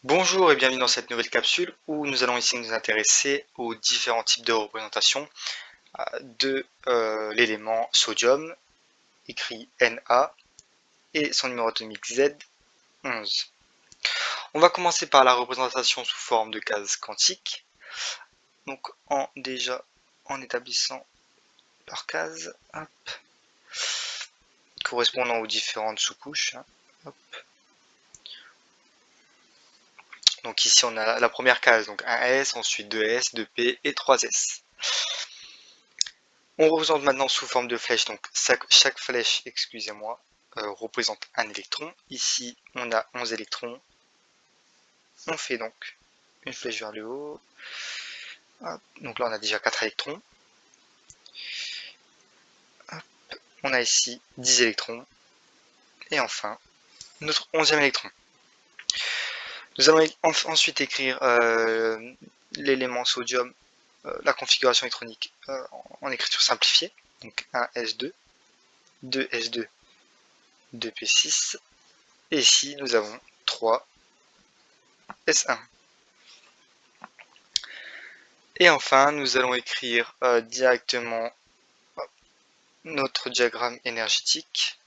Bonjour et bienvenue dans cette nouvelle capsule où nous allons ici nous intéresser aux différents types de représentations de l'élément sodium, écrit Na, et son numéro atomique Z11. On va commencer par la représentation sous forme de case quantique, donc en établissant leur case, correspondant aux différentes sous-couches. Donc ici on a la première case, donc un S, ensuite 2S, 2P et 3S. On représente maintenant sous forme de flèche, donc chaque flèche, excusez-moi, représente un électron. Ici, on a 11 électrons. On fait donc une flèche vers le haut. Hop. Donc là, on a déjà 4 électrons. Hop. On a ici 10 électrons. Et enfin, notre 11e électron. Nous allons ensuite écrire l'élément sodium, la configuration électronique en écriture simplifiée. Donc 1s2, 2s2, 2p6. Et ici, nous avons 3 S1. Et enfin, nous allons écrire directement notre diagramme énergétique,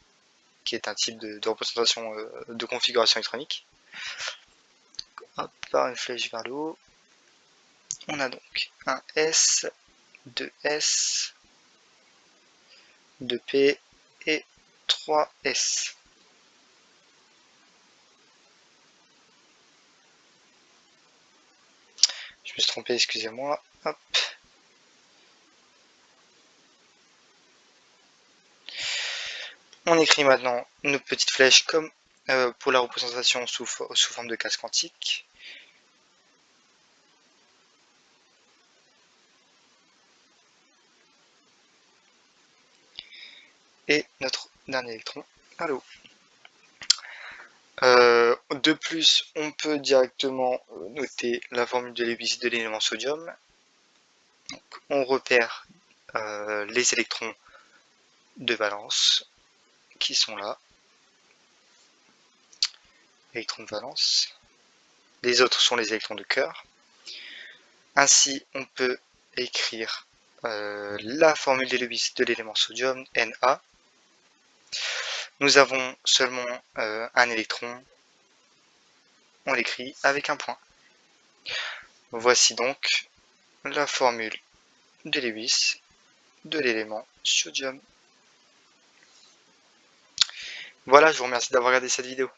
qui est un type de représentation de configuration électronique. Hop, par une flèche vers le haut. On a donc un S, 2S, 2P et 3S. Je me suis trompé, excusez-moi. Hop. On écrit maintenant nos petites flèches comme pour la représentation sous forme de case quantique. Et notre dernier électron à l'eau. De plus, on peut directement noter la formule de Lewis de l'élément sodium. Donc, on repère les électrons de valence qui sont là. Électrons de valence. Les autres sont les électrons de cœur. Ainsi, on peut écrire la formule de Lewis de l'élément sodium, Na. Nous avons seulement un électron. On l'écrit avec un point. Voici donc la formule de Lewis de l'élément sodium. Voilà, je vous remercie d'avoir regardé cette vidéo.